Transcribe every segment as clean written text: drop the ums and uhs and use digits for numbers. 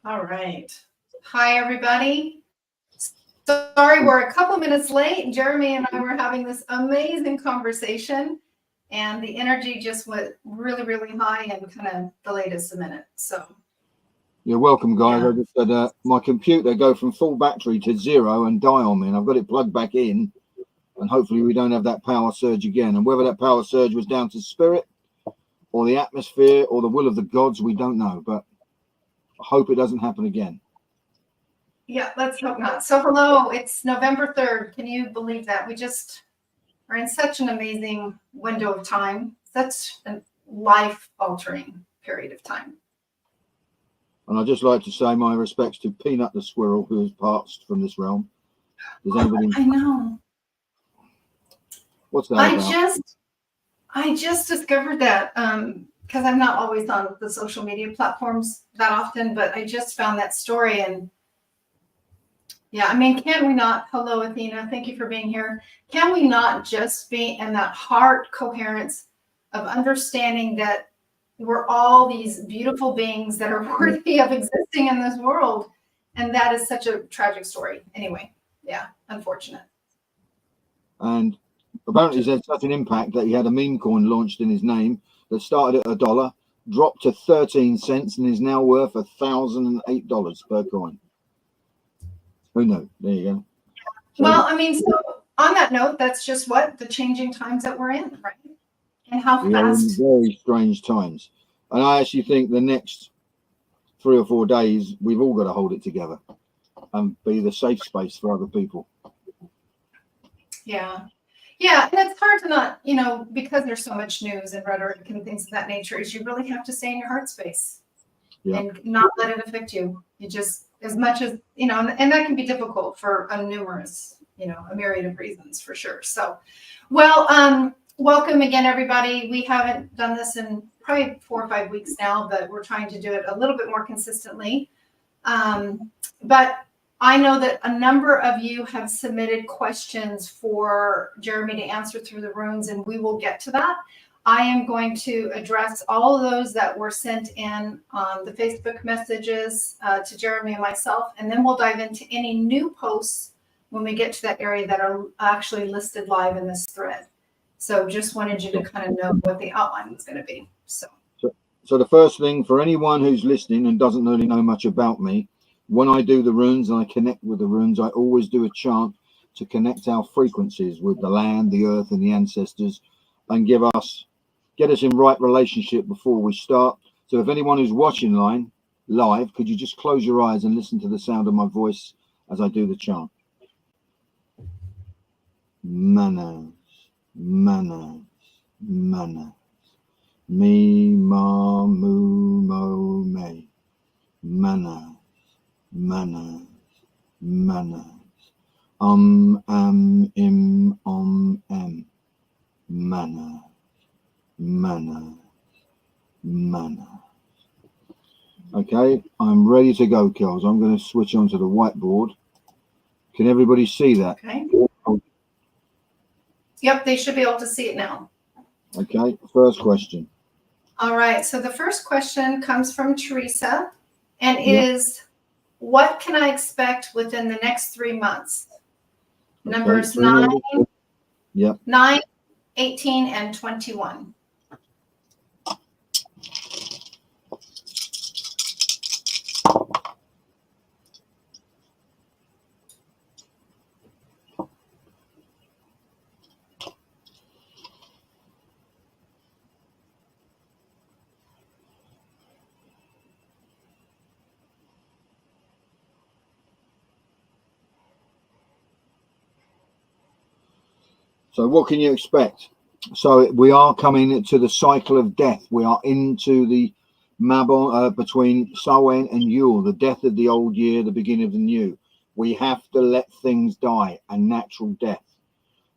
All right. Hi, everybody. Sorry, we're a couple minutes late. Jeremy and I were having this amazing conversation, and the energy just went really, really high and kind of delayed us a minute. So you're welcome, guys. Yeah. I just had my computer go from full battery to 0 and die on me, and I've got it plugged back in, and hopefully we don't have that power surge again. And whether that power surge was down to spirit or the atmosphere or the will of the gods, we don't know, but I hope it doesn't happen again. Yeah, let's hope not. So hello, it's November 3rd. Can you believe that? We just are in such an amazing window of time, such a life-altering period of time. And I'd just like to say my respects to Peanut the squirrel, who has passed from this realm. Does anybody... I know. What's that about? I just discovered that because I'm not always on the social media platforms that often, but I just found that story. And yeah, I mean, can we not? Hello, Athena. Thank you for being here. Can we not just be in that heart coherence of understanding that we're all these beautiful beings that are worthy of existing in this world? And that is such a tragic story. Anyway, yeah, unfortunate. And apparently he's had such an impact that he had a meme coin launched in his name that started at $1, dropped to 13 cents, and is now worth $1,008 per coin. Who knew? There you go. So, well, I mean, so on that note, that's just what the changing times that we're in, right? And how fast. Very strange times. And I actually think the next 3 or 4 days, we've all got to hold it together and be the safe space for other people. Yeah. Yeah. And it's hard to not, you know, because there's so much news and rhetoric and things of that nature, is you really have to stay in your heart space and not let it affect you. You just, as much as, you know, and that can be difficult for a myriad of reasons for sure. So, well, welcome again, everybody. We haven't done this in probably 4 or 5 weeks now, but we're trying to do it a little bit more consistently. But I know that a number of you have submitted questions for Jeremy to answer through the runes, and we will get to that. I am going to address all of those that were sent in on the Facebook messages to Jeremy and myself, and then we'll dive into any new posts when we get to that area that are actually listed live in this thread. So just wanted you to kind of know what the outline was going to be. So the first thing for anyone who's listening and doesn't really know much about me, when I do the runes and I connect with the runes, I always do a chant to connect our frequencies with the land, the earth, and the ancestors, and get us in right relationship before we start. So if anyone who's watching live, could you just close your eyes and listen to the sound of my voice as I do the chant? Manas, manas, manas. Me, ma, mu, mo, me. Manas, manas, manas. Am, im, em. Manas, manas, manas. Okay, I'm ready to go, Kels. I'm going to switch onto the whiteboard. Can everybody see that? Okay. Yep, they should be able to see it now. Okay, first question. All right, so the first question comes from Teresa and is, what can I expect within the next 3 months? Okay, numbers 9, 18, and 21. So what can you expect? So we are coming to the cycle of death. We are into the Mabon between Samhain and Yule, the death of the old year, the beginning of the new. We have to let things die, a natural death.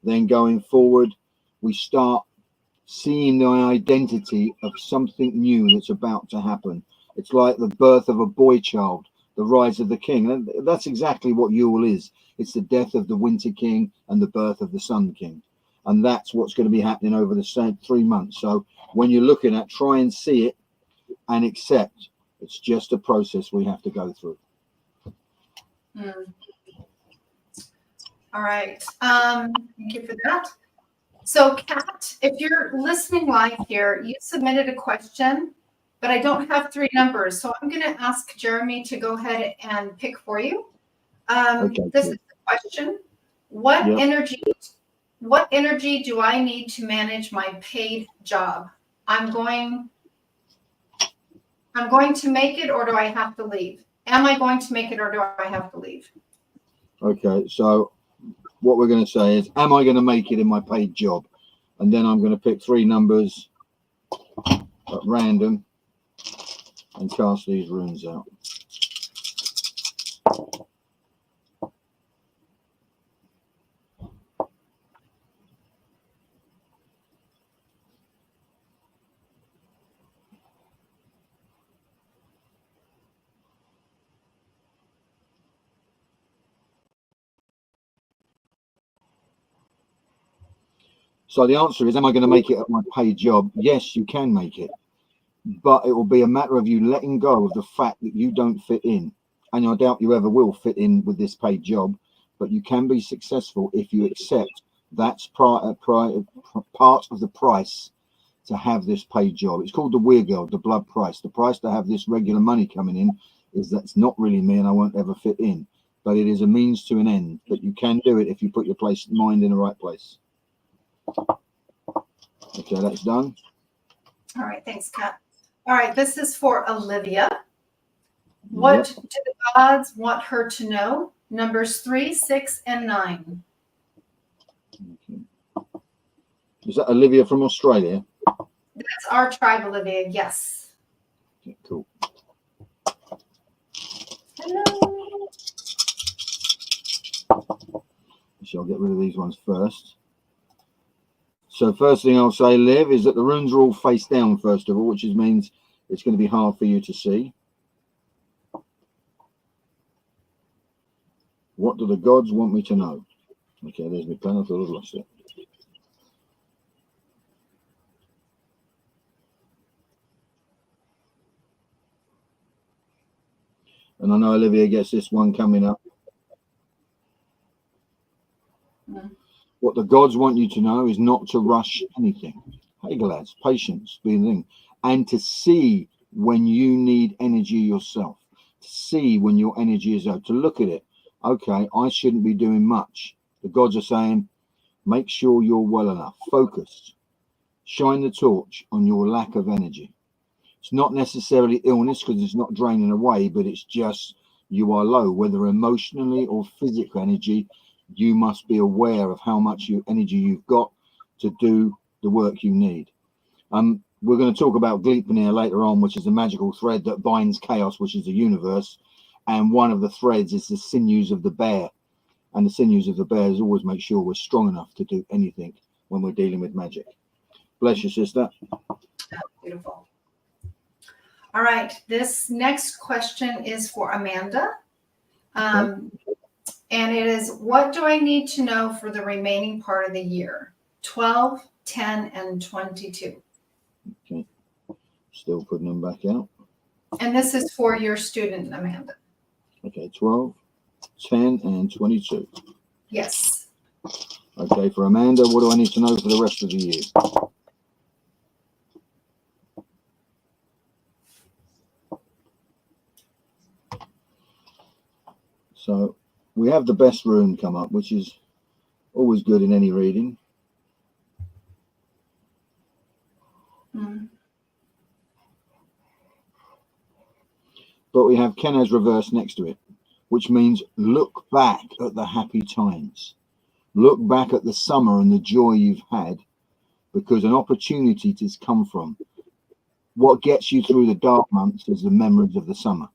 Then going forward, we start seeing the identity of something new that's about to happen. It's like the birth of a boy child, the rise of the king. And that's exactly what Yule is. It's the death of the winter king and the birth of the sun king. And that's what's going to be happening over the 3 months. So when you're looking at, try and see it and accept It's just a process we have to go through. All right. Thank you for that. So, Kat, if you're listening live here, you submitted a question, but I don't have 3 numbers. So I'm going to ask Jeremy to go ahead and pick for you. This is the question. What energy do I need to manage my paid job? I'm going to make it, or do I have to leave? Am I going to make it, or do I have to leave? Okay, so what we're going to say is, am I going to make it in my paid job? And then I'm going to pick 3 numbers at random and cast these runes out. So the answer is, am I going to make it at my paid job? Yes, you can make it, but it will be a matter of you letting go of the fact that you don't fit in. And I doubt you ever will fit in with this paid job, but you can be successful if you accept that's part of the price to have this paid job. It's called the Weirgeld, the blood price. The price to have this regular money coming in is that it's not really me and I won't ever fit in, but it is a means to an end. But you can do it if you put your mind in the right place. Okay, that's done. All right, thanks, Kat. All right, this is for Olivia. What do the gods want her to know? Numbers 3, 6, and 9. Okay. Is that Olivia from Australia? That's our tribe, Olivia, yes. Okay, cool. Hello. So I'll get rid of these ones first. So first thing I'll say, Liv, is that the runes are all face down, first of all, which means it's going to be hard for you to see. What do the gods want me to know? Okay, there's my pen. I thought I'd lost it. And I know Olivia gets this one coming up. What the gods want you to know is not to rush anything. Hey, lads, patience being the thing. And to see when you need energy yourself. To see when your energy is out. To look at it. Okay, I shouldn't be doing much. The gods are saying, make sure you're well enough. Focus. Shine the torch on your lack of energy. It's not necessarily illness because it's not draining away, but it's just you are low, whether emotionally or physical energy. You must be aware of how much energy you've got to do the work you need. We're going to talk about Gleipnir later on, which is a magical thread that binds chaos, which is the universe. And one of the threads is the sinews of the bear. And the sinews of the bear is always make sure we're strong enough to do anything when we're dealing with magic. Bless you, sister. Beautiful. All right, this next question is for Amanda. Okay. And it is, what do I need to know for the remaining part of the year? 12, 10, and 22. Okay. Still putting them back out. And this is for your student, Amanda. Okay, 12, 10, and 22. Yes. Okay, for Amanda, what do I need to know for the rest of the year? So we have the best rune come up, which is always good in any reading. But we have Kenaz reverse next to it, which means look back at the happy times. Look back at the summer and the joy you've had, because an opportunity has come from. What gets you through the dark months is the memories of the summer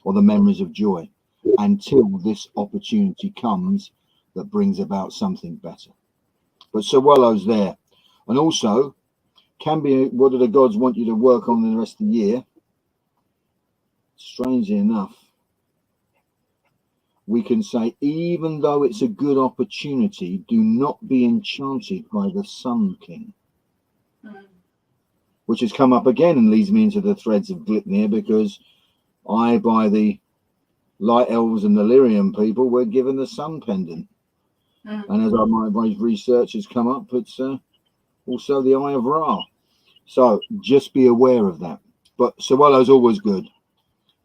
or the memories of joy, until this opportunity comes that brings about something better. But Sawello's there. And also, can be, what do the gods want you to work on in the rest of the year? Strangely enough, we can say, even though it's a good opportunity, do not be enchanted by the Sun King. Which has come up again and leads me into the threads of Gleipnir, because I, by the light elves and the Lyrium people, were given the sun pendant. And as my research has come up, it's also the Eye of Ra. So just be aware of that. But Sawello's always good.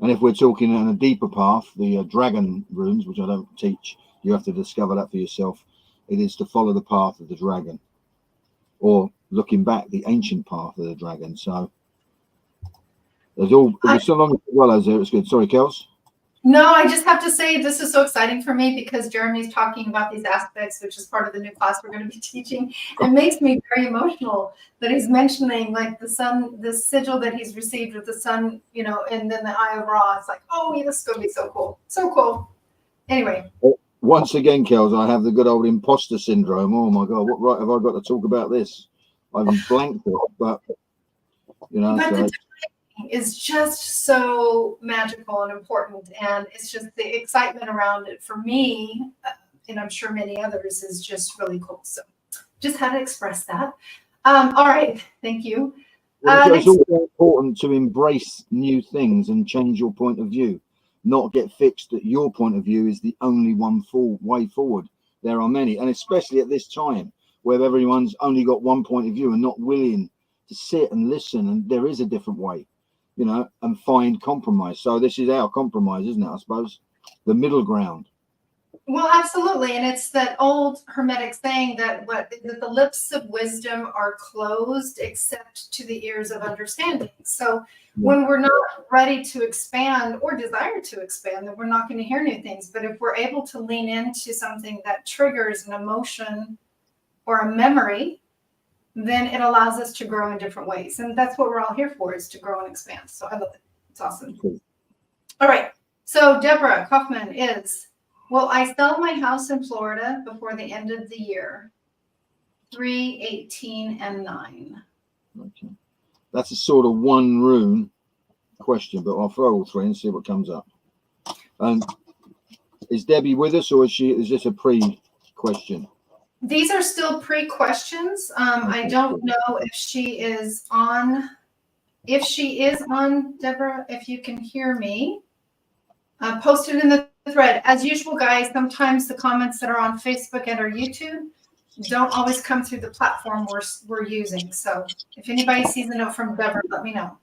And if we're talking on a deeper path, the dragon runes, which I don't teach, you have to discover that for yourself. It is to follow the path of the dragon, or looking back, the ancient path of the dragon. So there's so long as Sawello's there, it's good. Sorry, Kels. No, I just have to say this is so exciting for me because Jeremy's talking about these aspects, which is part of the new class we're going to be teaching. It makes me very emotional that he's mentioning like the sun, the sigil that he's received with the sun, you know, and then the Eye of Ra. It's like, oh, yeah, this is going to be so cool. So cool. Anyway. Once again, Kels, I have the good old imposter syndrome. Oh my God, what right have I got to talk about this? I've blanked it, but you know. But is just so magical and important, and it's just the excitement around it for me, and I'm sure many others, is just really cool. So just had to express that. All right, thank you. It's also important to embrace new things and change your point of view, not get fixed that your point of view is the only way forward. There are many, and especially at this time where everyone's only got one point of view and not willing to sit and listen, and there is a different way, you know, and find compromise. So this is our compromise, isn't it? I suppose the middle ground. Well, absolutely, and it's that old Hermetic saying that that the lips of wisdom are closed except to the ears of understanding. So when we're not ready to expand or desire to expand, then we're not going to hear new things. But if we're able to lean into something that triggers an emotion or a memory, then it allows us to grow in different ways. And that's what we're all here for, is to grow and expand. So I love it. It's awesome. Cool. All right. So Deborah Kaufman is, will I sell my house in Florida before the end of the year? 3, 18, and 9. Okay. That's a sort of one rune question, but I'll throw all three and see what comes up. And is Debbie with us, or is this a pre-question? These are still pre-questions. I don't know if she is on. If she is on, Deborah, if you can hear me, post it in the thread. As usual, guys, sometimes the comments that are on Facebook and or YouTube don't always come through the platform we're using. So if anybody sees a note from Deborah, let me know.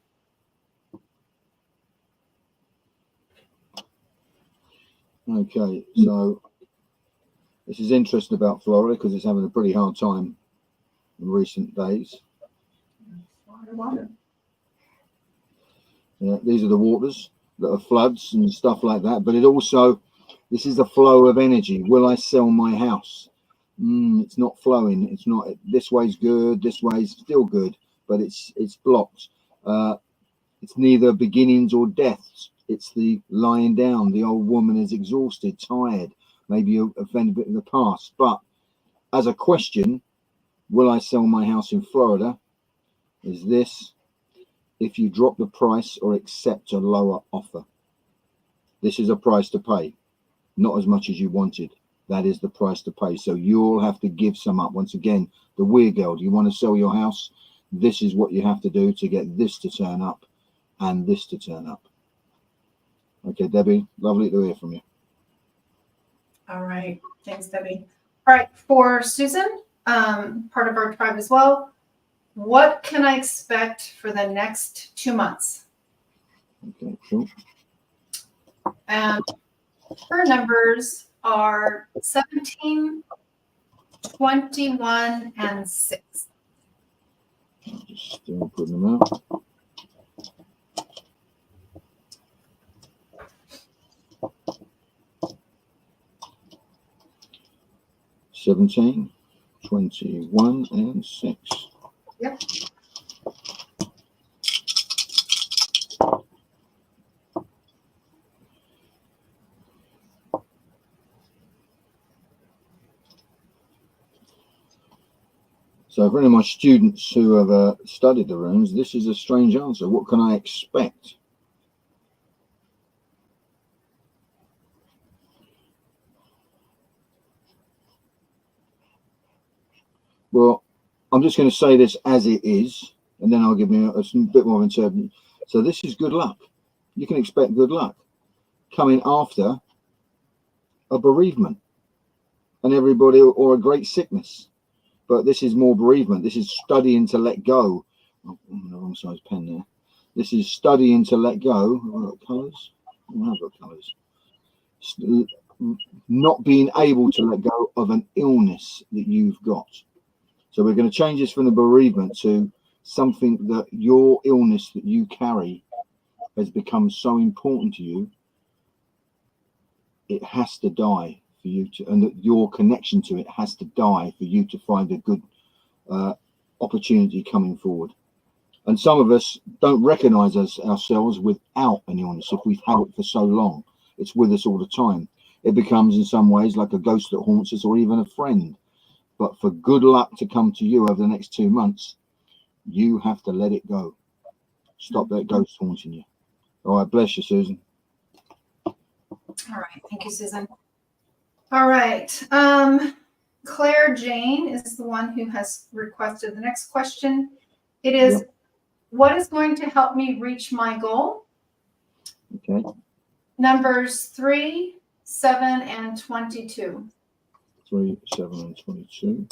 Okay, so this is interesting about Florida because it's having a pretty hard time in recent days. Yeah, these are the waters that are floods and stuff like that. But it also, this is the flow of energy. Will I sell my house? It's not flowing. It's not. This way's good. This way's still good, but it's blocked. It's neither beginnings or deaths. It's the lying down. The old woman is exhausted, tired, maybe offended in the past. But as a question, will I sell my house in Florida? Is this, if you drop the price or accept a lower offer? This is a price to pay, not as much as you wanted. That is the price to pay. So you'll have to give some up. Once again, the weird girl, you want to sell your house? This is what you have to do to get this to turn up and this to turn up. Okay, Debbie, lovely to hear from you. All right. Thanks, Debbie. All right. For Susan, part of our tribe as well, what can I expect for the next 2 months? Okay, sure. And her numbers are 17, 21, and 6. I'm just still putting them out. $17, 21, and 6. Yep. So for any of my students who have studied the runes, this is a strange answer. What can I expect? Well, I'm just going to say this as it is, and then I'll give me a bit more interpretation. So this is good luck. you can expect good luck coming after a bereavement and everybody, or a great sickness. But this is more bereavement. This is studying to let go. Oh, I'm on the wrong size pen there. This is studying to let go. Have I got colours? I've got colours. Not being able to let go of an illness that you've got. So we're going to change this from the bereavement to something that your illness that you carry has become so important to you, it has to die for you to, and that your connection to it has to die for you to find a good opportunity coming forward. And some of us don't recognize ourselves without an illness. If we've had it for so long, it's with us all the time. It becomes in some ways like a ghost that haunts us, or even a friend. But for good luck to come to you over the next 2 months, you have to let it go. Stop that ghost haunting you. All right, bless you, Susan. All right, thank you, Susan. All right, Claire Jane is the one who has requested the next question. It is, yep. What is going to help me reach my goal? Okay. Numbers 3, 7, and 22. 3, 7, and 22.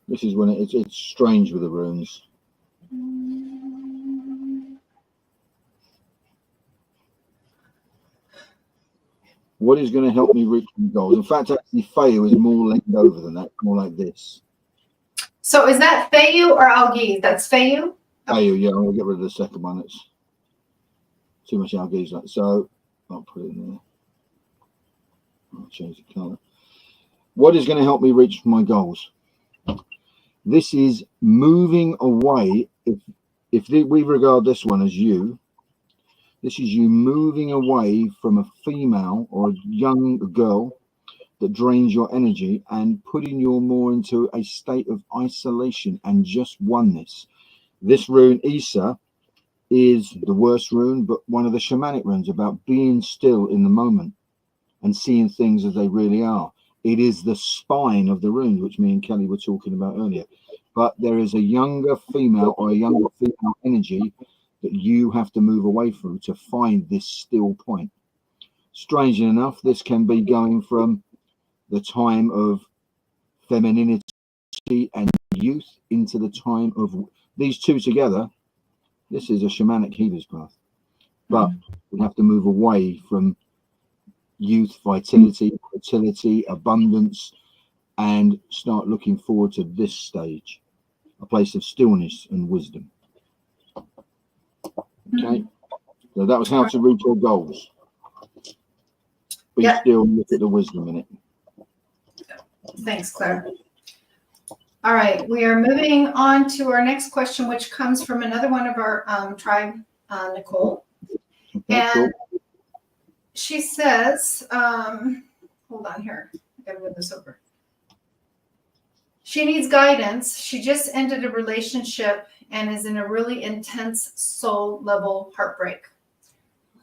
This is when it's strange with the runes. What is going to help me reach my goals? In fact, actually, Fayu is more leaned over than that, more like this. So is that Fayu or Algiz? That's Fayu? Fayu, yeah. I'm going to get rid of the second one. It's too much Algiz. So I'll put it in there. I'll change the color. What is going to help me reach my goals? This is moving away. If we regard this one as you, this is you moving away from a female or a young girl that drains your energy and putting you more into a state of isolation and just oneness. This rune, Isa, is the worst rune, but one of the shamanic runes about being still in the moment and seeing things as they really are. It is the spine of the runes, which me and Kelly were talking about earlier. But there is a younger female or a younger female energy that you have to move away from to find this still point. Strangely enough, this can be going from the time of femininity and youth into the time of these two together. This is a shamanic healer's path. But we have to move away from youth, vitality, fertility, abundance, and start looking forward to this stage, a place of stillness and wisdom. Okay, so that was how to reach your goals. Be still, look at the wisdom in it. Thanks, Claire. All right, we are moving on to our next question, which comes from another one of our tribe, Nicole. Okay, and cool. She says, hold on here, I gotta move this over. She needs guidance. She just ended a relationship and is in a really intense soul level heartbreak.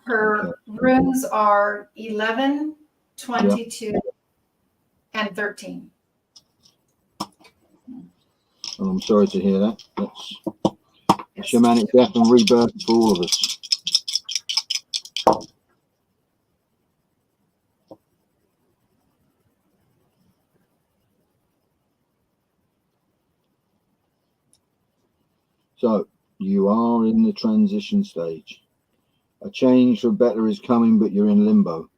Her runes are 11, 22, and 13. Oh, I'm sorry to hear that. That's shamanic death and rebirth for all of us. So you are in the transition stage. A change for better is coming, but you're in limbo.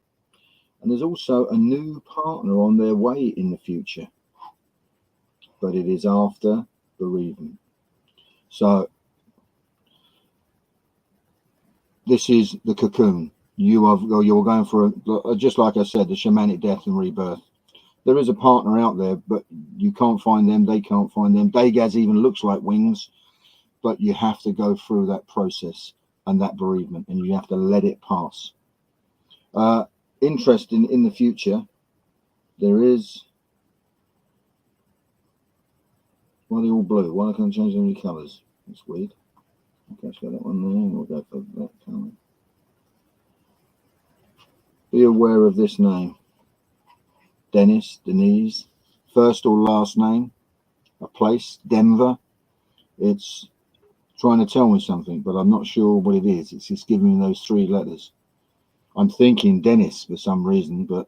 And there's also a new partner on their way in the future. But it is after bereavement. So this is the cocoon. You're going for, just like I said, the shamanic death and rebirth. There is a partner out there, but you can't find them. They can't find them. Dagaz even looks like wings. But you have to go through that process and that bereavement, and you have to let it pass. Interesting, in the future, there is. Why are they all blue? Why can't I change any colours? That's weird. Okay, let's get that one there. We'll go for that colour. Be aware of this name. Denise. First or last name. A place, Denver. It's trying to tell me something, but I'm not sure what it is. It's just giving me those 3 letters. I'm thinking Dennis for some reason, but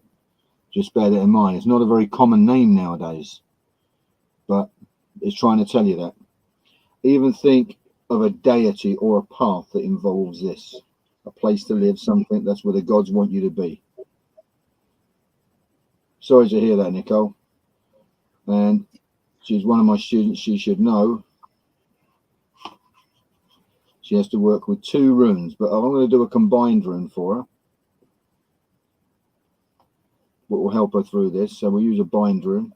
just bear that in mind. It's not a very common name nowadays, but it's trying to tell you that. Even think of a deity or a path that involves this. A place to live, something. That's where the gods want you to be. Sorry to hear that, Nicole. And she's one of my students. She should know. She has to work with 2 runes, but I'm going to do a combined rune for her. What will help her through this. So we'll use a bind rune.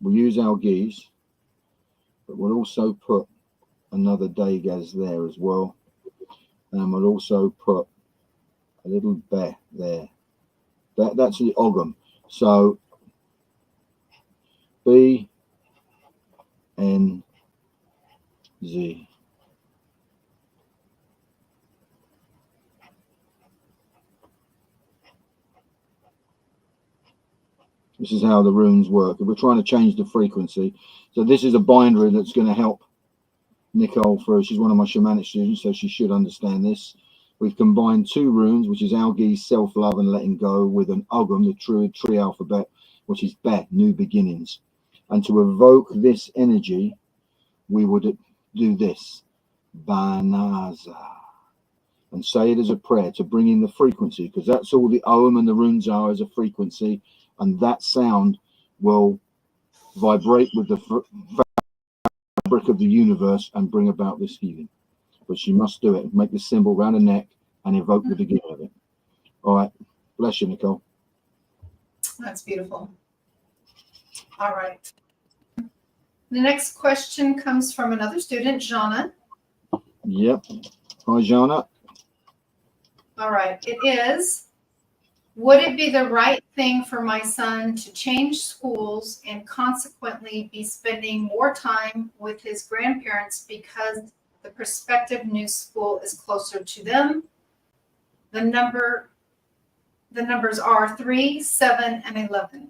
We'll use Algiz, but we'll also put another Dagaz there as well. And we'll also put a little bear there. That's the Ogum. So B N Z. This is how the runes work. We're trying to change the frequency. So this is a bind rune that's going to help Nicole through. She's one of my shamanic students, so she should understand this. We've combined 2 runes, which is Algiz, self-love and letting go, with an Ogum, the true tree alphabet, which is Bet, new beginnings. And to evoke this energy, we would do this, Banaza, and say it as a prayer to bring in the frequency, because that's all the Om and the runes are, as a frequency, and that sound will vibrate with the fabric of the universe and bring about this healing. But she must do it. Make the symbol around her neck and evoke the beginning of it. All right. Bless you, Nicole. That's beautiful. All right. The next question comes from another student, Jana. Yep. Hi, Jana. All right. It is, would it be the right thing for my son to change schools and consequently be spending more time with his grandparents because the prospective new school is closer to them? The numbers are 3, 7, and 11.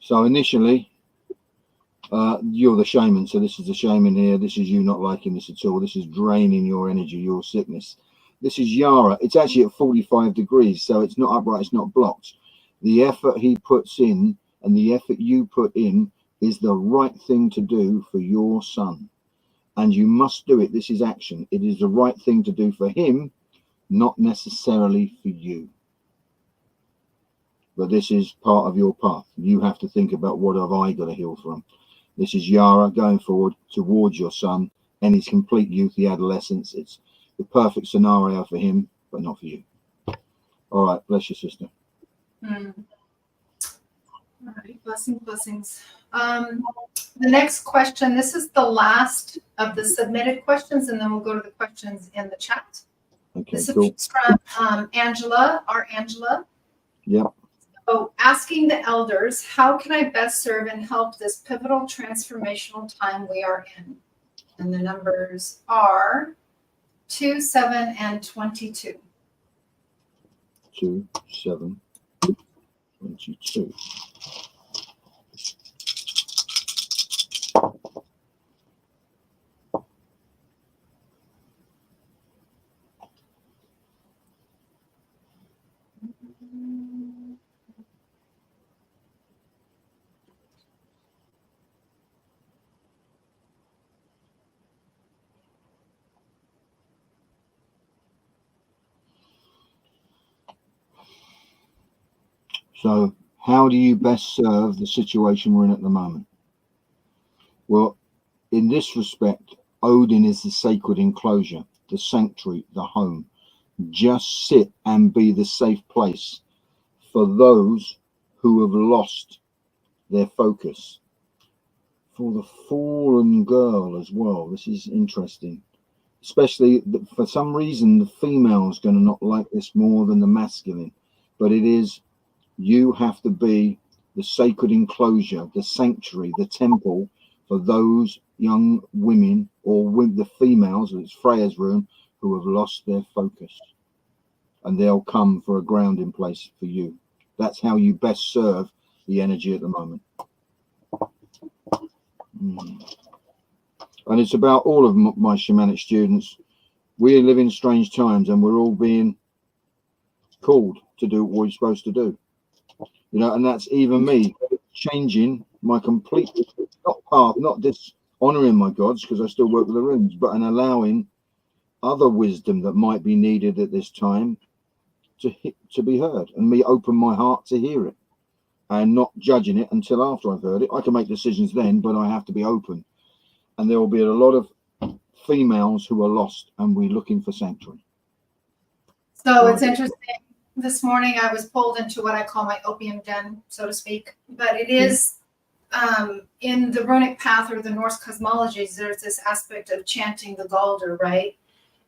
So initially, you're the shaman. So this is the shaman here. This is you not liking this at all. This is draining your energy, your sickness. This is Yara. It's actually at 45 degrees, so it's not upright. It's not blocked. The effort he puts in and the effort you put in is the right thing to do for your son. And you must do it. This is action. It is the right thing to do for him, not necessarily for you. But this is part of your path. You have to think about, what have I got to heal from? This is Yara going forward towards your son and his complete youth, the adolescence. It's the perfect scenario for him, but not for you. All right. Bless you, sister. All right. Blessings. The next question, this is the last of the submitted questions, and then we'll go to the questions in the chat. Okay, This cool. is from Angela, our Angela. Yep. So, asking the elders, how can I best serve and help this pivotal transformational time we are in? And the numbers are 2, 7, and 22. 2, 7, 22. So how do you best serve the situation we're in at the moment? Well, in this respect, Odin is the sacred enclosure, the sanctuary, the home. Just sit and be the safe place for those who have lost their focus. For the fallen girl as well. This is interesting. Especially for some reason, the female is going to not like this more than the masculine. But it is, you have to be the sacred enclosure, the sanctuary, the temple for those young women or with the females, it's Freya's room, who have lost their focus. And they'll come for a grounding place for you. That's how you best serve the energy at the moment. And it's about all of my shamanic students. We live in strange times and we're all being called to do what we're supposed to do. You know, and that's even me changing my complete, not path, not dishonoring my gods, because I still work with the runes, but an allowing other wisdom that might be needed at this time to be heard, and me open my heart to hear it and not judging it until after I've heard it. I can make decisions then, but I have to be open. And there will be a lot of females who are lost and we're looking for sanctuary. So it's interesting. This morning I was pulled into what I call my opium den, so to speak. But it is in the runic path or the Norse cosmologies, there's this aspect of chanting the Galder, right?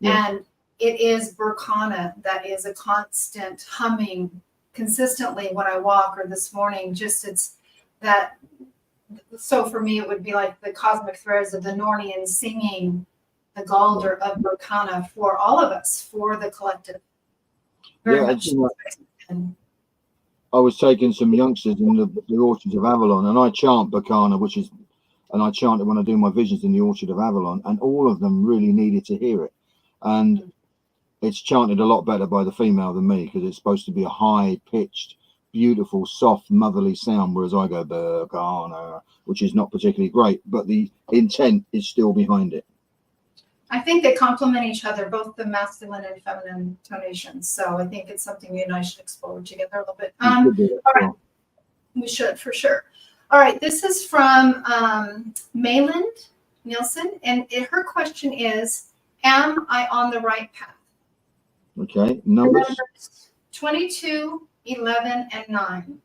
Yeah. And it is Berkana that is a constant humming consistently when I walk, or this morning, just it's that. So for me, it would be like the cosmic threads of the Nornians singing the Galder of Berkana for all of us, for the collective. Very much. I was taking some youngsters in the Orchards of Avalon, and I chant Berkana, and I chant it when I do my visions in the Orchard of Avalon, and all of them really needed to hear it. And it's chanted a lot better by the female than me, because it's supposed to be a high-pitched, beautiful, soft, motherly sound, whereas I go Berkana, which is not particularly great, but the intent is still behind it. I think they complement each other, both the masculine and feminine tonations. So I think it's something you and I should explore together a little bit. All right. We should, for sure. All right. This is from Mayland Nielsen. And her question is, am I on the right path? Okay. Numbers 22, 11, and 9.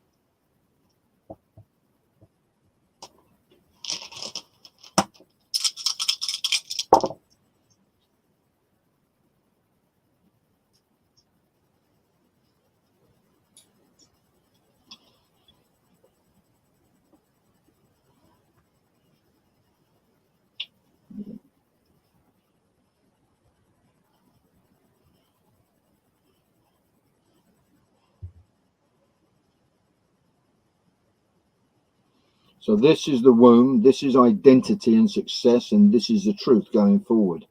So this is the womb, this is identity and success, and this is the truth going forward.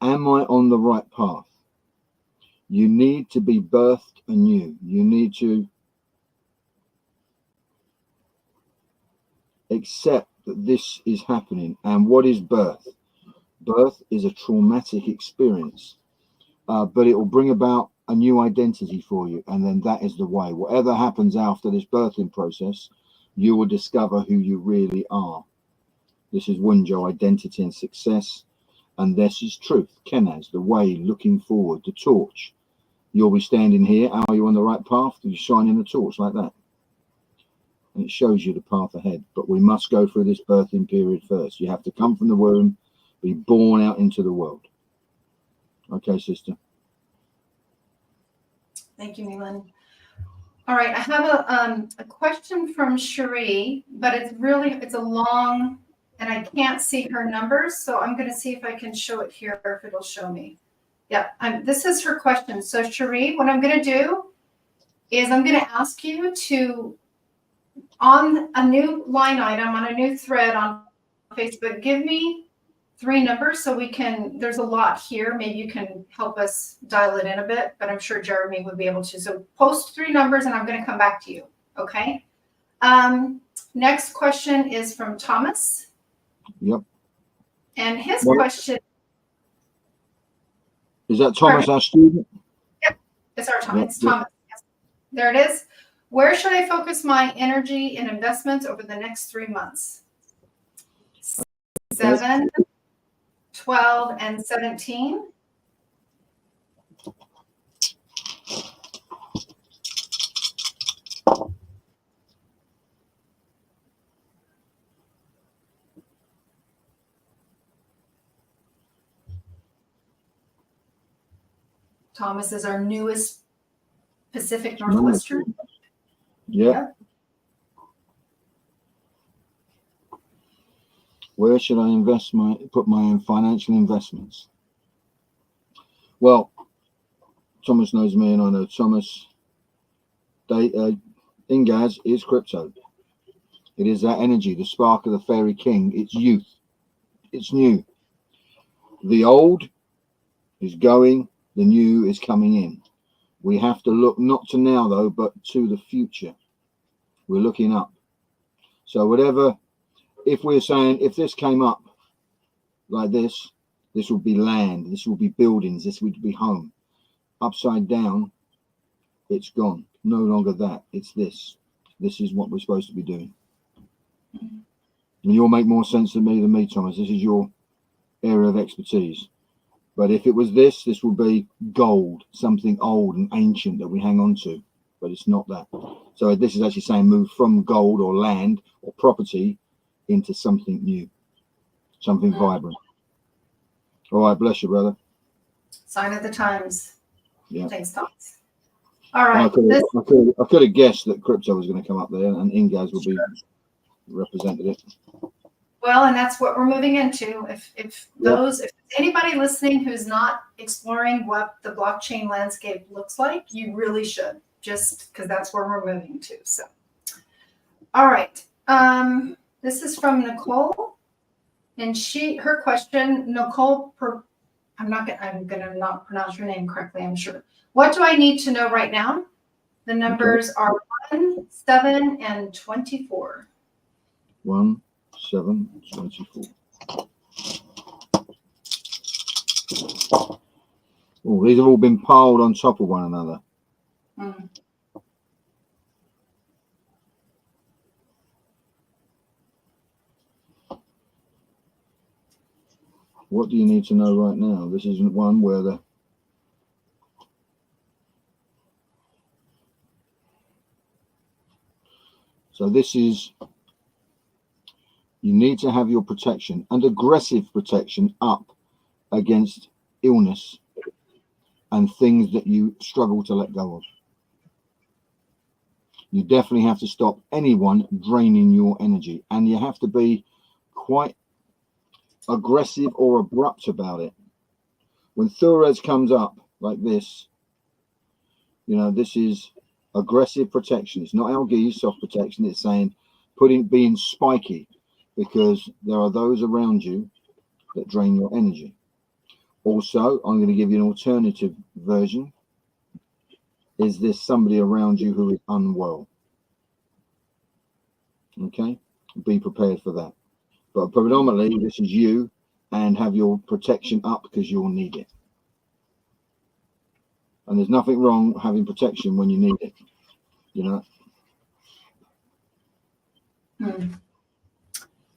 Am I on the right path? You need to be birthed anew. You need to accept that this is happening. And what is birth? Birth is a traumatic experience, but it will bring about a new identity for you. And then that is the way. Whatever happens after this birthing process, you will discover who you really are. This is Wunjo, identity and success. And this is truth, Kenaz, the way, looking forward, the torch. You'll be standing here. Are you on the right path? You're shining the torch like that. And it shows you the path ahead. But we must go through this birthing period first. You have to come from the womb, be born out into the world. Okay, sister. Thank you, Milan. All right, I have a question from Cherie, but it's a long, and I can't see her numbers, so I'm going to see if I can show it here, or if it'll show me. Yeah, this is her question. So Cherie, what I'm going to do is I'm going to ask you to, on a new line item, on a new thread on Facebook, give me 3 numbers so we can, there's a lot here. Maybe you can help us dial it in a bit, but I'm sure Jeremy would be able to. So post 3 numbers and I'm going to come back to you. Okay. Next question is from Thomas. Yep. And his question. Is that Thomas, our student? Yep. It's our Thomas. Yep. It's Thomas. Yes. There it is. Where should I focus my energy and investments over the next 3 months? 7, 12, and 17. Thomas is our newest Pacific Northwestern. Yeah. Where should I put my financial investments? Well, Thomas knows me and I know Thomas. Ingaz is crypto. It is that energy, the spark of the fairy king. It's youth. It's new. The old is going, the new is coming in. We have to look not to now though, but to the future. We're looking up. So whatever, if we're saying, if this came up like this would be land, this would be buildings, this would be home. Upside down, it's gone. No longer that, it's this. This is what we're supposed to be doing. And you'll make more sense to me than me, Thomas. This is your area of expertise. But if it was this would be gold, something old and ancient that we hang on to. But it's not that. So this is actually saying move from gold or land or property into something new, something vibrant. All right, bless you, brother. Sign of the times. Yeah. Thanks, Thomas. All right. I could have guessed that crypto was going to come up there and Ingaz would be represented it. Well, and that's what we're moving into. If anybody listening who's not exploring what the blockchain landscape looks like, you really should, just because that's where we're moving to. So, all right. This is from Nicole, and her question, Nicole, I'm gonna not pronounce your name correctly, I'm sure. What do I need to know right now? The numbers are 1, 7, and 24. 1, 7, 24. Oh, these have all been piled on top of one another. Mm. What do you need to know right now? This isn't one where the so this is, you need to have your protection and aggressive protection up against illness and things that you struggle to let go of. You definitely have to stop anyone draining your energy, and you have to be quite aggressive or abrupt about it. When Thures comes up like this, you know, this is aggressive protection. It's not algae soft protection. It's saying being spiky, because there are those around you that drain your energy. Also, I'm going to give you an alternative version. Is this somebody around you who is unwell? Okay, be prepared for that. But predominantly, this is you, and have your protection up because you'll need it. And there's nothing wrong having protection when you need it, you know.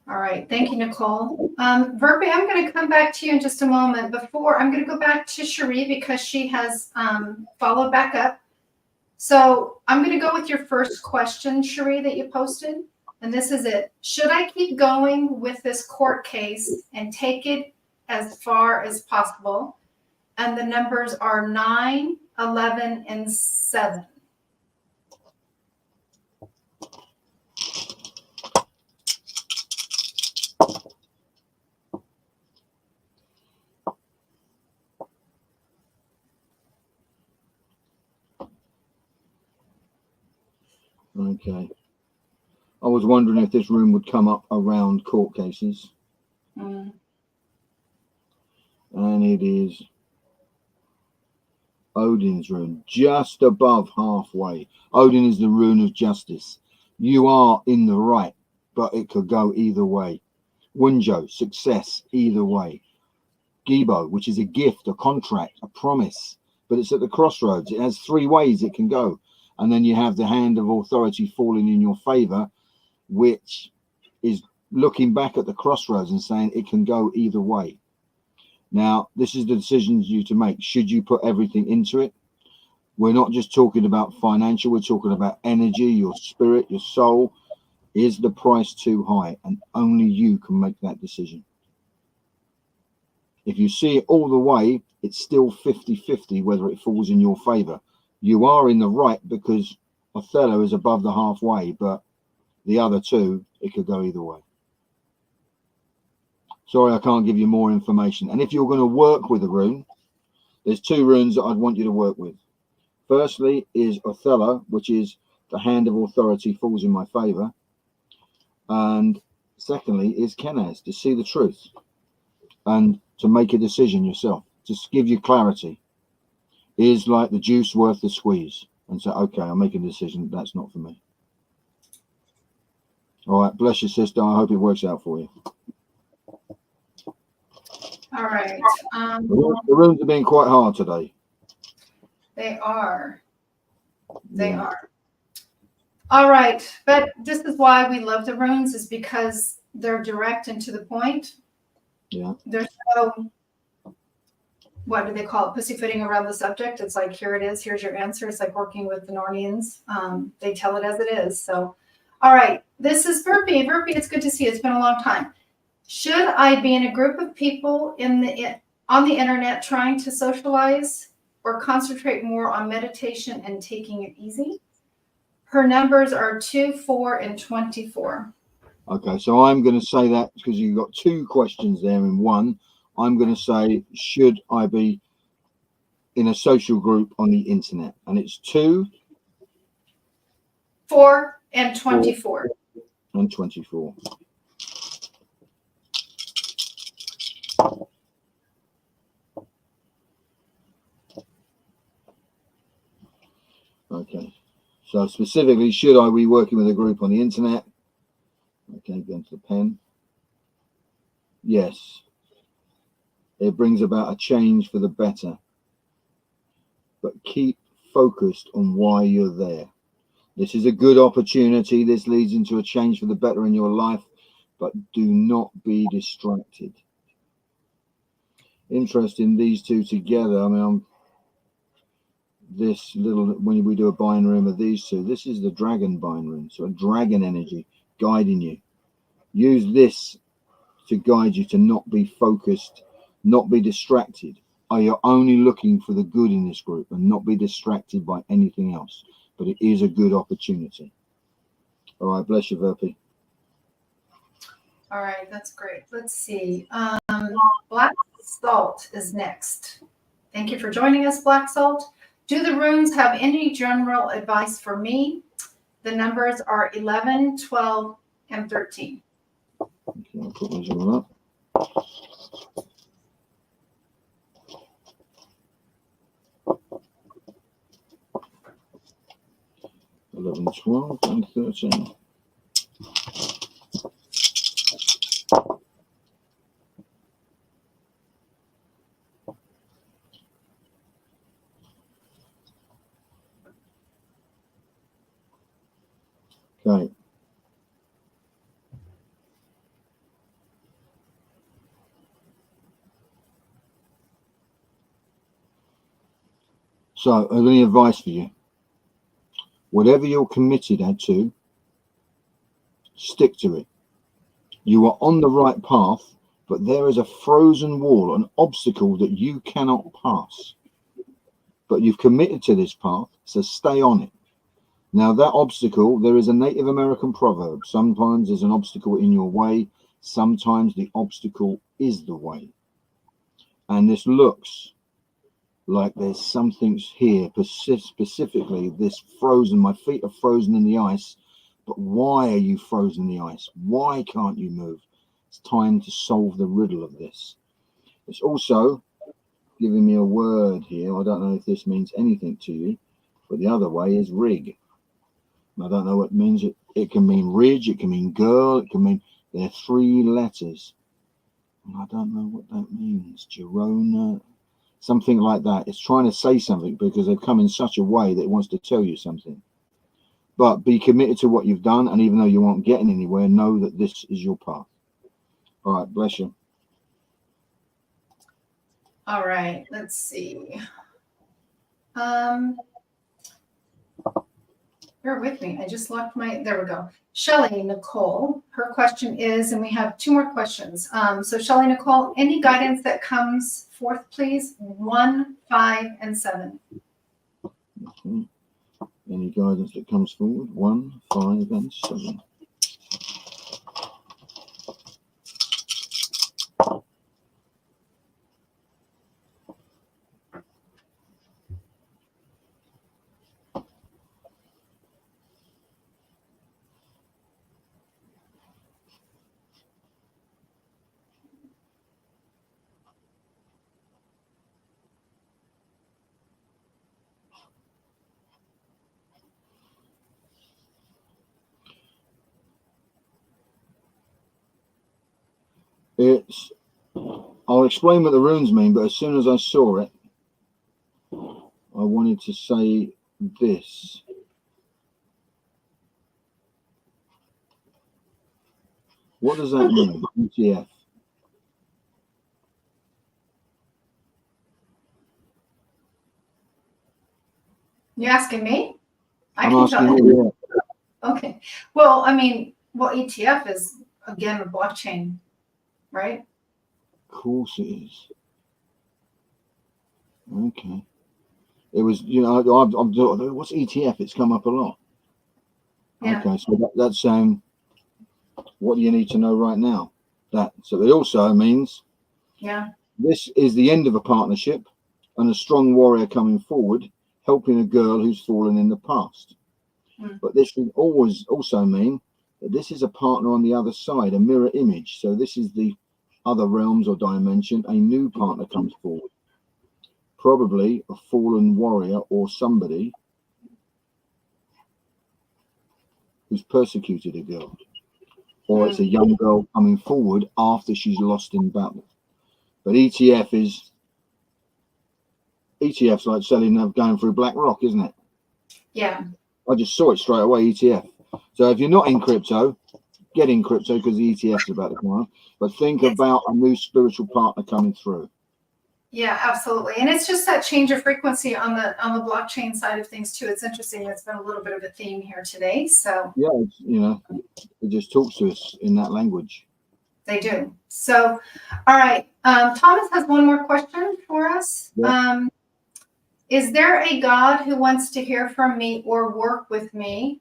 All right, thank you, Nicole. Verpe, I'm going to come back to you in just a moment. Before, I'm going to go back to Cherie because she has followed back up. So I'm going to go with your first question, Cherie, that you posted. And this is it. Should I keep going with this court case and take it as far as possible? And the numbers are 9, 11, and 7. Okay. I was wondering if this room would come up around court cases. And it is Odin's rune, just above halfway. Odin is the rune of justice. You are in the right, but it could go either way. Wunjo, success, either way. Gibo, which is a gift, a contract, a promise, but it's at the crossroads. It has 3 ways it can go. And then you have the hand of authority falling in your favor, which is looking back at the crossroads and saying it can go either way. Now, this is the decision you to make. Should you put everything into it? We're not just talking about financial, we're talking about energy, your spirit, your soul. Is the price too high? And only you can make that decision. If you see it all the way, it's still 50-50 whether it falls in your favor. You are in the right because Othello is above the halfway, but the other two, it could go either way. Sorry, I can't give you more information. And if you're going to work with a rune, there's two runes that I'd want you to work with. Firstly is Othello, which is the hand of authority falls in my favor. And secondly is Kenaz, to see the truth and to make a decision yourself, to give you clarity. Is like the juice worth the squeeze? And say, okay, I'm making a decision. That's not for me. All right, bless you, sister. I hope it works out for you. All right. The runes are being quite hard today. They are. They are. All right. But this is why we love the runes, is because they're direct and to the point. Yeah. There's no, what do they call it, pussyfooting around the subject. It's like, here it is. Here's your answer. It's like working with the Nornians. They tell it as it is. So, all right. This is Verpy. Verpy, it's good to see you. It's been a long time. Should I be in a group of people on the internet trying to socialize or concentrate more on meditation and taking it easy? Her numbers are 2, 4, and 24. Okay, so I'm going to say that because you've got two questions there in one. I'm going to say, should I be in a social group on the internet? And it's 2, 4, and 24. And 24. Okay, so specifically, should I be working with a group on the internet? Okay, going to the pen. Yes, it brings about a change for the better, but keep focused on why you're there. This is a good opportunity. This leads into a change for the better in your life, but do not be distracted. Interesting, these two together. I mean, this little, when we do a bind room of these two, this is the dragon bind room, so a dragon energy guiding you. Use this to guide you to not be focused, not be distracted. Are you only looking for the good in this group and not be distracted by anything else? But it is a good opportunity. All right, bless you, Verpy. All right, that's great. Let's see. Black Salt is next. Thank you for joining us, Black Salt. Do the runes have any general advice for me? The numbers are 11, 12, and 13. Okay, I'll put those all up. Eleven, 12, and 13. Okay. So, I've got any advice for you. Whatever you're committed to, stick to it. You are on the right path, but there is a frozen wall, an obstacle that you cannot pass. But you've committed to this path, so stay on it. Now, that obstacle, there is a Native American proverb. Sometimes there's an obstacle in your way. Sometimes the obstacle is the way. And this looks like there's something here, specifically this frozen. My feet are frozen in the ice. But why are you frozen in the ice? Why can't you move? It's time to solve the riddle of this. It's also giving me a word here. I don't know if this means anything to you, but the other way is rig. I don't know what it means. It can mean ridge, it can mean girl, it can mean, they're 3 letters. And I don't know what that means. Girona. something like that. It's trying to say something because they've come in such a way that it wants to tell you something. But be committed to what you've done, and even though you aren't getting anywhere, know that this is your path. All right, bless you. All right, let's see. Bear with me. I just locked there we go. Shelley Nicole, her question is, and we have 2 more questions. So Shelley Nicole, any guidance that comes forth, please? 1, 5, and 7. Okay. Any guidance that comes forward? 1, 5, and 7. I'll explain what the runes mean, but as soon as I saw it, I wanted to say this. What does that mean? ETF. You asking me? I'm asking you. Okay. Well, I mean, ETF is, again, a blockchain, right? Of course it is. Okay. It was, I'm what's ETF? It's come up a lot. Yeah. Okay, so that's saying, what do you need to know right now? So it also means, this is the end of a partnership and a strong warrior coming forward, helping a girl who's fallen in the past. But this would always also mean that this is a partner on the other side, a mirror image. So this is the other realms or dimension. A new partner comes forward, probably a fallen warrior or somebody who's persecuted a girl, or it's a young girl coming forward after she's lost in battle. But ETF's like going through black rock, isn't it? Yeah. I just saw it straight away, ETF. So if you're not in crypto, get in crypto because the ETF's about to come on. But think about a new spiritual partner coming through. Yeah, absolutely. And it's just that change of frequency on the blockchain side of things too. It's interesting. It's been a little bit of a theme here today. So yeah, it just talks to us in that language. They do. So, all right. Thomas has one more question for us. Yeah. Is there a God who wants to hear from me or work with me?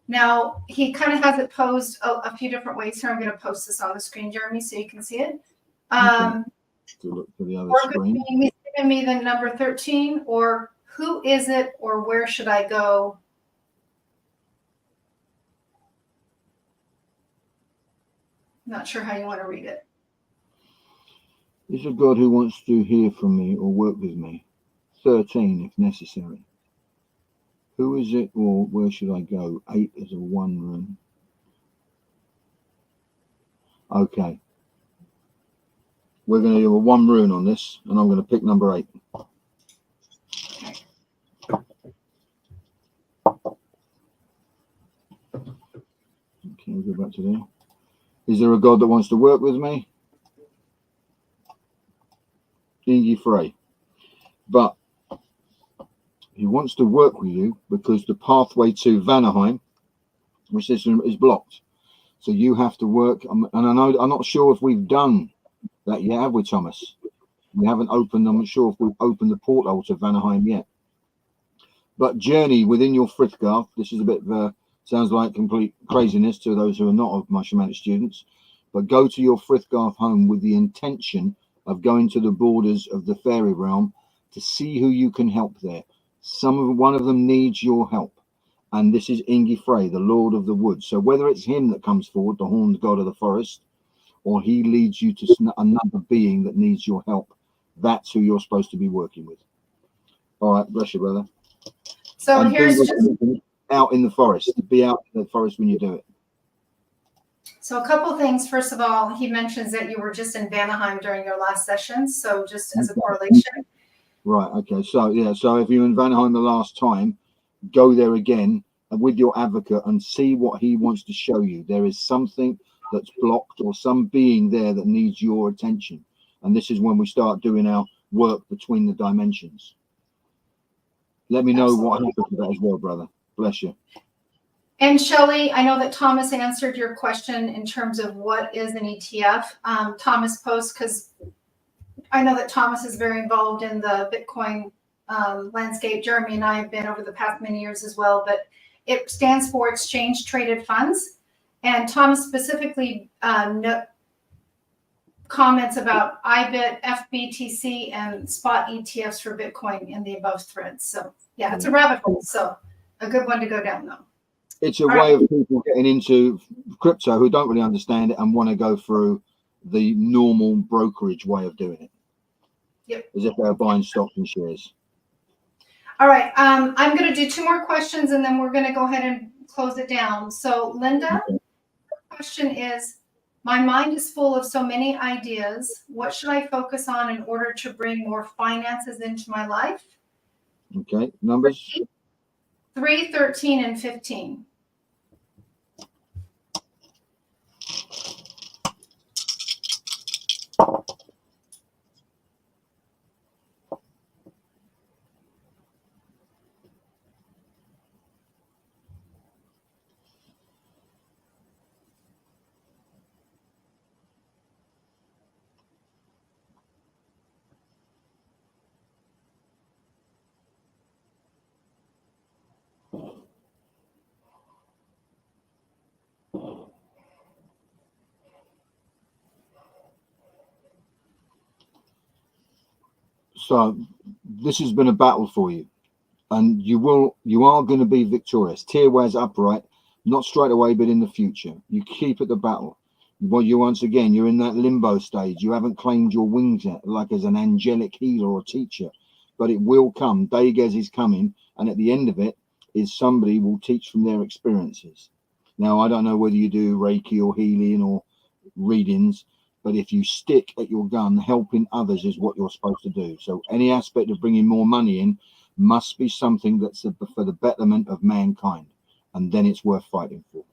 Now, he kind of has it posed a few different ways here. I'm going to post this on the screen, Jeremy, so you can see it. To look for the other screen. He's given me the number 13, or who is it, or where should I go? Not sure how you want to read it. Is a God who wants to hear from me or work with me? 13 if necessary. Who is it or where should I go? 8 is a 1 rune. Okay. We're going to do a 1 rune on this, and I'm going to pick number 8. Okay, we'll go back to there. Is there a God that wants to work with me? Ingi Frey. But he wants to work with you because the pathway to Vanaheim, which is blocked. So you have to work. And I know, I'm not sure if we've done that yet, have we, Thomas? We haven't opened, I'm not sure if we've opened the portal to Vanaheim yet. But journey within your Frithgarth. This is a bit sounds like complete craziness to those who are not of my shamanic students. But go to your Frithgarth home with the intention of going to the borders of the fairy realm to see who you can help there. One of them needs your help. And this is Ingi Frey, the Lord of the Woods. So whether it's him that comes forward, the horned god of the forest, or he leads you to another being that needs your help, that's who you're supposed to be working with. All right, bless you, brother. So and here's just out in the forest. Be out in the forest when you do it. So a couple of things. First of all, he mentions that you were just in Vanaheim during your last session. So just as a correlation. Right. Okay. So yeah. So if you're in Vanaheim the last time, go there again with your advocate and see what he wants to show you. There is something that's blocked or some being there that needs your attention. And this is when we start doing our work between the dimensions. Let me know what happens with that as well, brother. Bless you. And Shelley, I know that Thomas answered your question in terms of what is an ETF. Thomas posts, because I know that Thomas is very involved in the Bitcoin landscape. Jeremy and I have been over the past many years as well, but it stands for Exchange Traded Funds. And Thomas specifically comments about IBIT, FBTC, and spot ETFs for Bitcoin in the above threads. So yeah, it's a rabbit hole. So a good one to go down though. It's a way of people getting into crypto who don't really understand it and want to go through the normal brokerage way of doing it. Yep. As if they're buying stocks and shares. All right. I'm going to do 2 more questions and then we're going to go ahead and close it down. So Linda, the question is, my mind is full of so many ideas. What should I focus on in order to bring more finances into my life? Okay. Numbers? 3, 13, and 15. So this has been a battle for you, and you are going to be victorious. Tierways upright, not straight away, but in the future. You keep at the battle. You once again, you're in that limbo stage. You haven't claimed your wings yet, like as an angelic healer or teacher, but it will come. Dagez is coming, and at the end of it is somebody will teach from their experiences. Now, I don't know whether you do Reiki or healing or readings, but if you stick at your gun, helping others is what you're supposed to do. So any aspect of bringing more money in must be something that's for the betterment of mankind, and then it's worth fighting for.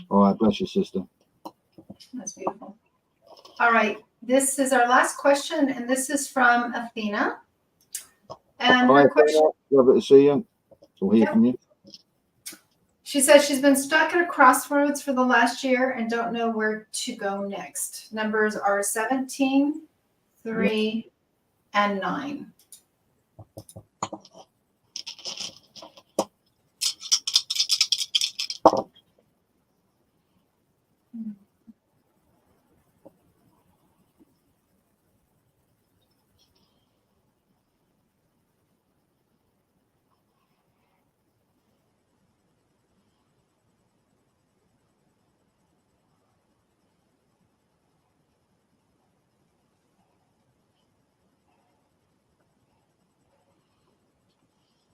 All right, bless you, sister. That's beautiful. All right, this is our last question, and this is from Athena. And Hi, her question, lovely to see you. We'll hear from you. She says she's been stuck at a crossroads for the last year and don't know where to go next. Numbers are 17, 3, and 9.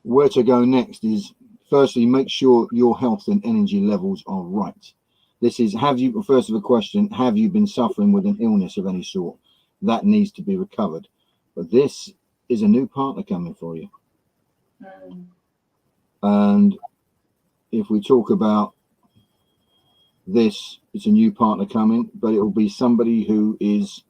Where to go next is, firstly, make sure your health and energy levels are right. This is, first of a question, have you been suffering with an illness of any sort? That needs to be recovered. But this is a new partner coming for you. And if we talk about this, it's a new partner coming, but it will be somebody who is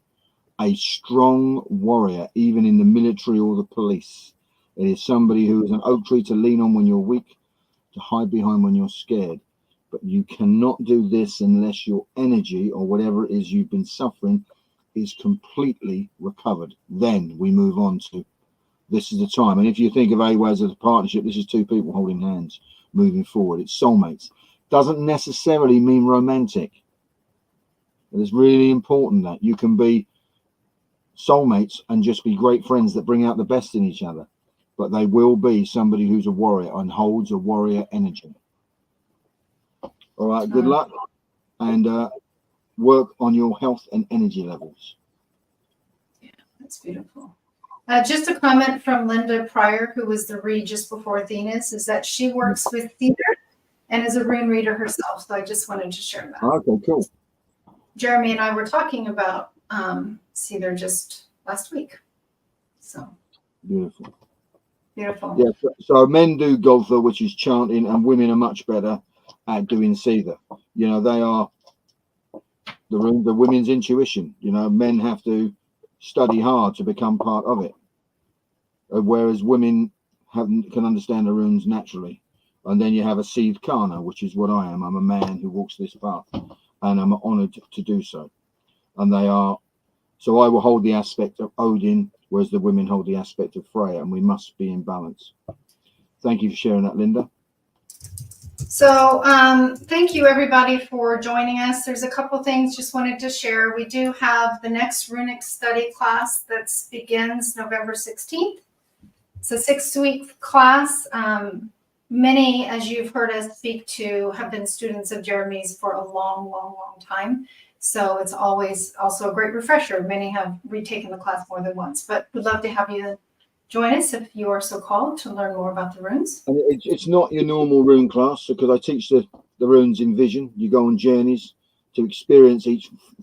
a strong warrior, even in the military or the police. It is somebody who is an oak tree to lean on when you're weak, to hide behind when you're scared. But you cannot do this unless your energy or whatever it is you've been suffering is completely recovered. Then we move on to, this is the time. And if you think of AWAS as a partnership, this is 2 people holding hands moving forward. It's soulmates. Doesn't necessarily mean romantic. It is really important that you can be soulmates and just be great friends that bring out the best in each other. But they will be somebody who's a warrior and holds a warrior energy. All right, good luck, and work on your health and energy levels. Yeah, that's beautiful. Just a comment from Linda Pryor, who was the read just before Athena's, is that she works with theater and is a rune reader herself. So I just wanted to share that. Okay, cool. Jeremy and I were talking about Cedar just last week. So Beautiful. Beautiful. Yeah. So men do Goltha, which is chanting, and women are much better at doing Seether. You know, they are the women's intuition. You know, men have to study hard to become part of it, whereas women can understand the runes naturally. And then you have a Seed Kana, which is what I am. I'm a man who walks this path, and I'm honoured to do so. And they are, so I will hold the aspect of Odin, whereas the women hold the aspect of Freya, and we must be in balance. Thank you for sharing that, Linda. So thank you everybody for joining us. There's a couple things just wanted to share. We do have the next runic study class that begins November 16th. It's a 6-week class. Many, as you've heard us speak to, have been students of Jeremy's for a long, long, long time. So it's always also a great refresher. Many have retaken the class more than once, but we'd love to have you join us if you are so called to learn more about the runes. And it's not your normal rune class, because I teach the runes in vision. You go on journeys to experience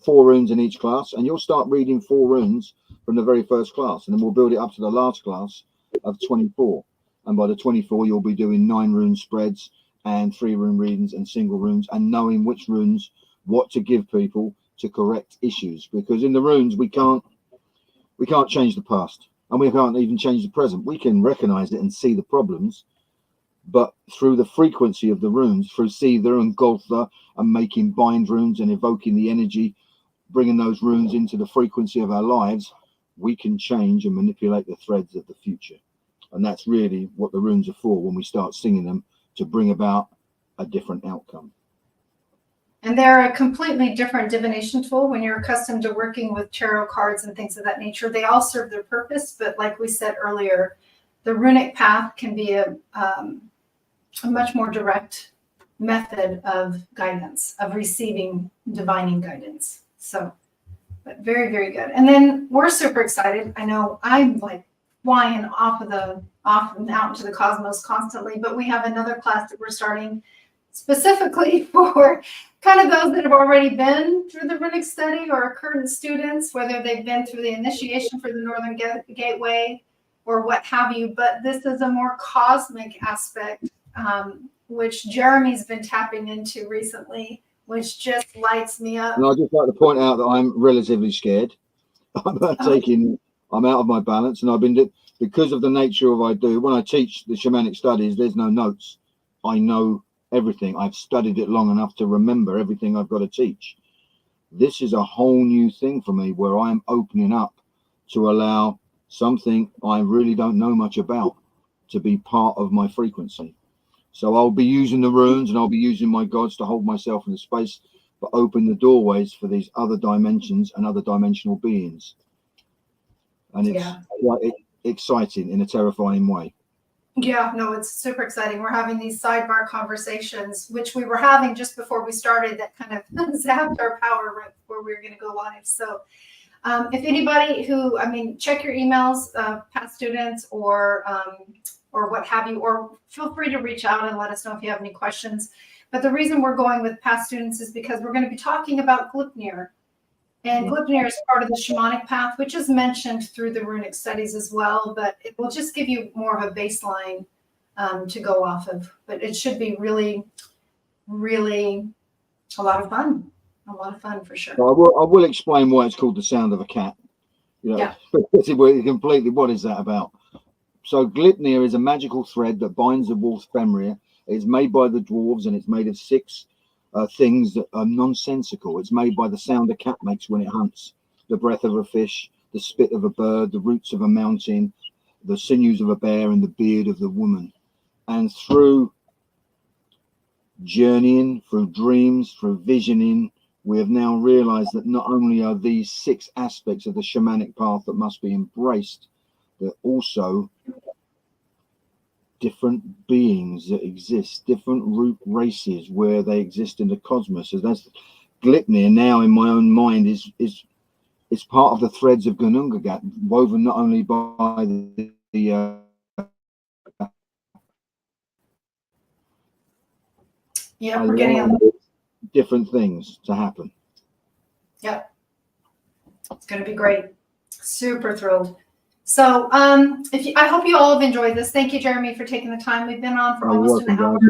4 runes in each class, and you'll start reading 4 runes from the very first class, and then we'll build it up to the last class of 24. And by the 24, you'll be doing 9 rune spreads and 3 rune readings and single runes, and knowing which runes, what to give people to correct issues. Because in the runes, we can't change the past, and we can't even change the present. We can recognize it and see the problems, but through the frequency of the runes, through Seether and Goltha, and making bind runes and evoking the energy, bringing those runes into the frequency of our lives, we can change and manipulate the threads of the future. And that's really what the runes are for, when we start singing them, to bring about a different outcome. And they're a completely different divination tool. When you're accustomed to working with tarot cards and things of that nature, they all serve their purpose. But like we said earlier, the runic path can be a much more direct method of guidance, of receiving divining guidance. So, but very, very good. And then we're super excited. I know I'm like flying off and out into the cosmos constantly, but we have another class that we're starting specifically for kind of those that have already been through the runic study, or current students, whether they've been through the initiation for the Northern Gateway or what have you. But this is a more cosmic aspect, which Jeremy's been tapping into recently, which just lights me up. And I'd just like to point out that I'm relatively scared. I'm out of my balance, and I've been, because of the nature of what I do. When I teach the shamanic studies, there's no notes. I know everything. I've studied it long enough to remember everything I've got to teach. This is a whole new thing for me, where I am opening up to allow something I really don't know much about to be part of my frequency. So I'll be using the runes, and I'll be using my gods to hold myself in the space, but open the doorways for these other dimensions and other dimensional beings. And it's quite exciting in a terrifying way. Yeah, no, it's super exciting. We're having these sidebar conversations, which we were having just before we started, that kind of zapped our power right before we were going to go live. So if anybody who, check your emails, past students or what have you, or feel free to reach out and let us know if you have any questions. But the reason we're going with past students is because we're going to be talking about Gleipnir. And Gleipnir is part of the shamanic path, which is mentioned through the runic studies as well, but it will just give you more of a baseline to go off of. But it should be really, really a lot of fun. A lot of fun for sure. I will explain why it's called the sound of a cat. Completely, what is that about? So Gleipnir is a magical thread that binds the wolf's femria. It's made by the dwarves, and it's made of 6 things that are nonsensical. It's made by the sound a cat makes when it hunts, the breath of a fish, the spit of a bird, the roots of a mountain, the sinews of a bear, and the beard of the woman. And through journeying, through dreams, through visioning, we have now realized that not only are these 6 aspects of the shamanic path that must be embraced, but also different beings that exist, different root races where they exist in the cosmos. So that's Gleipnir now in my own mind is part of the threads of Gunungagat, woven not only by the we're getting different things to happen. Yep. It's going to be great. Super thrilled. So I hope you all have enjoyed this. Thank you, Jeremy, for taking the time. We've been on for You're almost an welcome, hour. guys.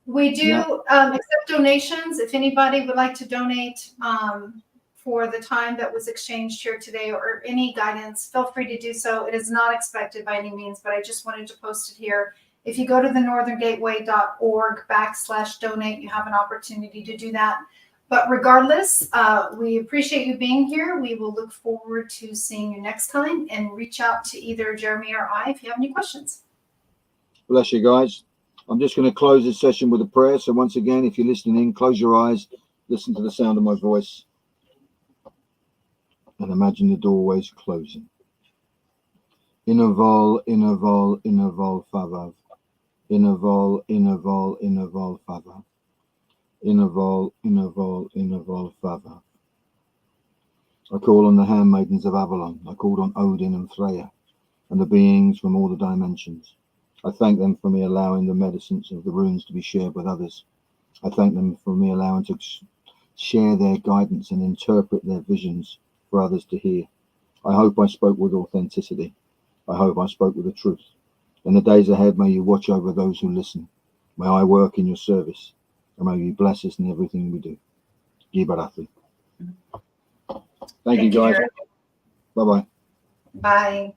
We do accept donations. If anybody would like to donate for the time that was exchanged here today or any guidance, feel free to do so. It is not expected by any means, but I just wanted to post it here. If you go to the northerngateway.org/donate, you have an opportunity to do that. But regardless, we appreciate you being here. We will look forward to seeing you next time, and reach out to either Jeremy or I if you have any questions. Bless you, guys. I'm just going to close this session with a prayer. So once again, if you're listening in, close your eyes, listen to the sound of my voice, and imagine the doorways closing. Innerval, innerval, innerval, favav. Innerval, innerval, innerval, favav. Innerval, innerval, innerval, favav. I call on the handmaidens of Avalon. I called on Odin and Freya and the beings from all the dimensions. I thank them for me allowing the medicines of the runes to be shared with others. I thank them for me allowing to share their guidance and interpret their visions for others to hear. I hope I spoke with authenticity. I hope I spoke with the truth. In the days ahead, may you watch over those who listen. May I work in your service, and may you bless us in everything we do. Gibarathi. Thank you, guys. Bye-bye. Bye.